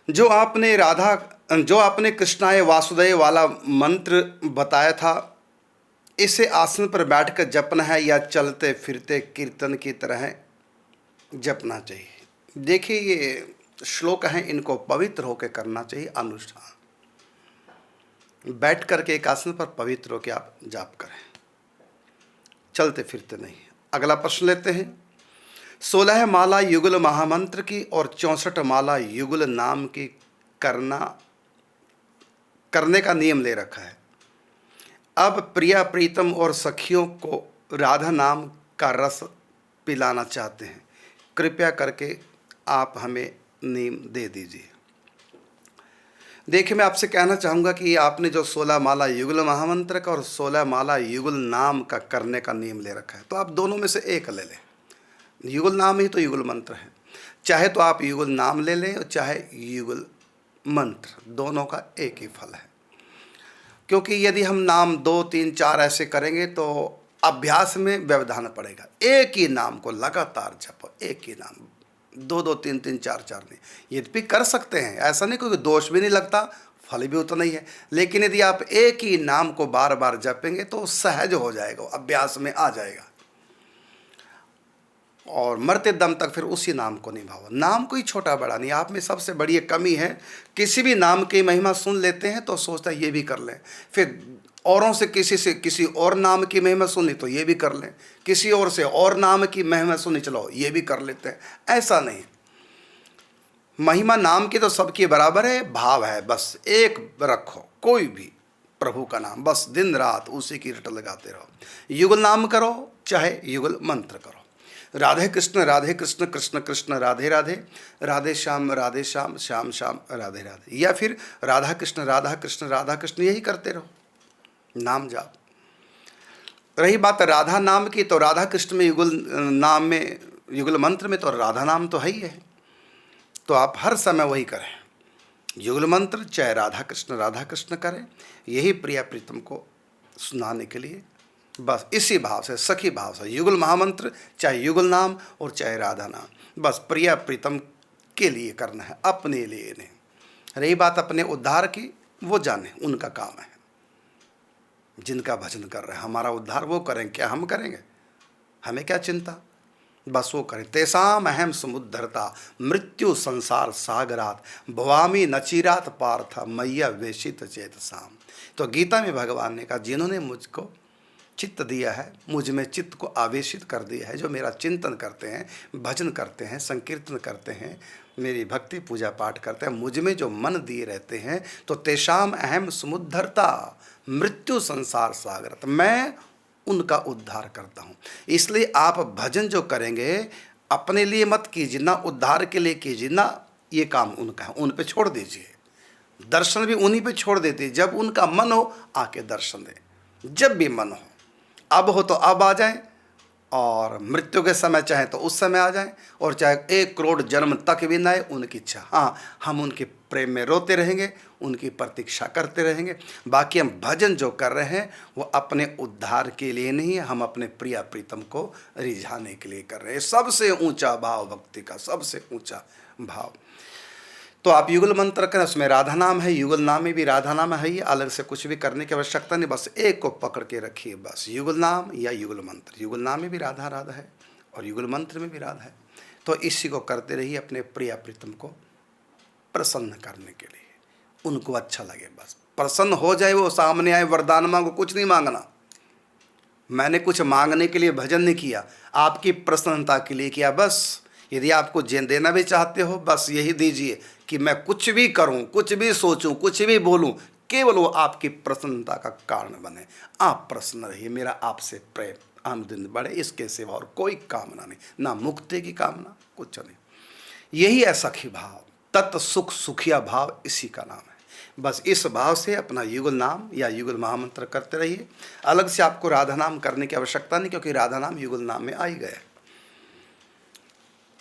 जो आपने कृष्णाय वासुदेव वाला मंत्र बताया था, इसे आसन पर बैठकर जपना है या चलते फिरते कीर्तन की तरह जपना चाहिए। देखिए, ये श्लोक हैं, इनको पवित्र होकर करना चाहिए अनुष्ठान। बैठ करके एक आसन पर पवित्र होकर आप जाप करें, चलते फिरते नहीं। अगला प्रश्न लेते हैं। 16 माला युगल महामंत्र की और 64 माला युगल नाम की करने का नियम ले रखा है। अब प्रिया प्रीतम और सखियों को राधा नाम का रस पिलाना चाहते हैं, कृपया करके आप हमें नियम दे दीजिए। देखिए, मैं आपसे कहना चाहूँगा कि आपने जो 16 माला युगल महामंत्र का और 16 माला युगल नाम का करने का नियम ले रखा है, तो आप दोनों में से एक ले लें। युगल नाम ही तो युगल मंत्र है। चाहे तो आप युगल नाम ले लें और चाहे युगल मंत्र, दोनों का एक ही फल है। क्योंकि यदि हम नाम 2, 3, 4 ऐसे करेंगे तो अभ्यास में व्यवधान पड़ेगा। एक ही नाम को लगातार जपो, एक ही नाम, 2, 2, 3, 3, 4, 4 नहीं। यद्यपि कर सकते हैं, ऐसा नहीं, कोई दोष भी नहीं लगता, फल भी उतना ही है। लेकिन यदि आप एक ही नाम को बार बार जपेंगे तो सहज हो जाएगा, अभ्यास में आ जाएगा और मरते दम तक फिर उसी नाम को निभाओ। नाम कोई छोटा बड़ा नहीं। आप में सबसे बड़ी एक कमी है, किसी भी नाम की महिमा सुन लेते हैं तो सोचता है ये भी कर लें, फिर औरों से किसी और नाम की महिमा सुनी तो ये भी कर लें, किसी और से और नाम की महिमा सुनी, चलो ये भी कर लेते हैं। ऐसा नहीं, महिमा नाम की तो सबकी बराबर है, भाव है, बस एक रखो, कोई भी प्रभु का नाम, बस दिन रात उसी की रट लगाते रहो। युगल नाम करो चाहे युगल मंत्र करो। राधे कृष्ण कृष्ण कृष्ण राधे राधे, राधे श्याम श्याम श्याम राधे राधे, या फिर राधा कृष्ण यही करते रहो, नाम जाप। रही बात राधा नाम की, तो राधा कृष्ण में युगल नाम में, युगल मंत्र में तो राधा नाम तो है ही है, तो आप हर समय वही करें। युगल मंत्र चाहे राधा कृष्ण करें, यही प्रिया प्रीतम को सुनाने के लिए, बस इसी भाव से, सखी भाव से, युगल महामंत्र चाहे युगल नाम और चाहे राधा नाम, बस प्रिया प्रीतम के लिए करना है, अपने लिए नहीं। रही बात अपने उद्धार की, वो जाने, उनका काम है। जिनका भजन कर रहे हैं, हमारा उद्धार वो करें, क्या हम करेंगे? हमें क्या चिंता, बस वो करें। तेसाम अहम समुद्धरता मृत्यु संसार सागरात भवामी नचिरात पार्थ मैया वेशित चेतसाम। तो गीता में भगवान ने कहा, जिन्होंने मुझको चित्त दिया है, मुझ में चित्त को आवेशित कर दिया है, जो मेरा चिंतन करते हैं, भजन करते हैं, संकीर्तन करते हैं, मेरी भक्ति पूजा पाठ करते हैं, मुझ में जो मन दिए रहते हैं, तो तेषाम अहम समुद्धरता मृत्यु संसार सागर, मैं उनका उद्धार करता हूँ। इसलिए आप भजन जो करेंगे अपने लिए मत कीजिए ना, उद्धार के लिए कीजिए ना, ये काम उनका है, उन पे छोड़ दीजिए। दर्शन भी उन्हीं पे छोड़ देते, जब उनका मन हो आके दर्शन दे, जब भी मन हो, अब हो तो अब आ जाएं, और मृत्यु के समय चाहे तो उस समय आ जाएं, और चाहे 1 करोड़ जन्म तक भी ना आए, उनकी इच्छा। हाँ, हम उनके प्रेम में रोते रहेंगे, उनकी प्रतीक्षा करते रहेंगे। बाकी हम भजन जो कर रहे हैं वो अपने उद्धार के लिए नहीं है, हम अपने प्रिया प्रीतम को रिझाने के लिए कर रहे हैं। सबसे ऊंचा भाव भक्ति का, सबसे ऊंचा भाव। तो आप युगल मंत्र करें, उसमें राधा नाम है, युगल नाम में भी राधा नाम है, ये अलग से कुछ भी करने की आवश्यकता नहीं, बस एक को पकड़ के रखिए, बस युगल नाम या युगल मंत्र। युगल नाम में भी राधा राधा है और युगल मंत्र में भी राधा है, तो इसी को करते रहिए अपने प्रिया प्रीतम को प्रसन्न करने के लिए, उनको अच्छा लगे, बस प्रसन्न हो जाए, वो सामने आए, वरदान मांगो, कुछ नहीं मांगना। मैंने कुछ मांगने के लिए भजन नहीं किया, आपकी प्रसन्नता के लिए किया। बस यदि आपको देना भी चाहते हो, बस यही दीजिए कि मैं कुछ भी करूं, कुछ भी सोचूं, कुछ भी बोलूं, केवल वो आपकी प्रसन्नता का कारण बने। आप प्रसन्न रहिए, मेरा आपसे प्रेम अनुदिन बढ़े, इसके सिवा और कोई कामना नहीं, ना मुक्ति की कामना, कुछ नहीं। यही है सखी भाव, तत् सुख सुखिया भाव, इसी का नाम है। बस इस भाव से अपना युगल नाम या युगल महामंत्र करते रहिए। अलग से आपको राधा नाम करने की आवश्यकता नहीं, क्योंकि राधा नाम युगल नाम में आ ही गया है।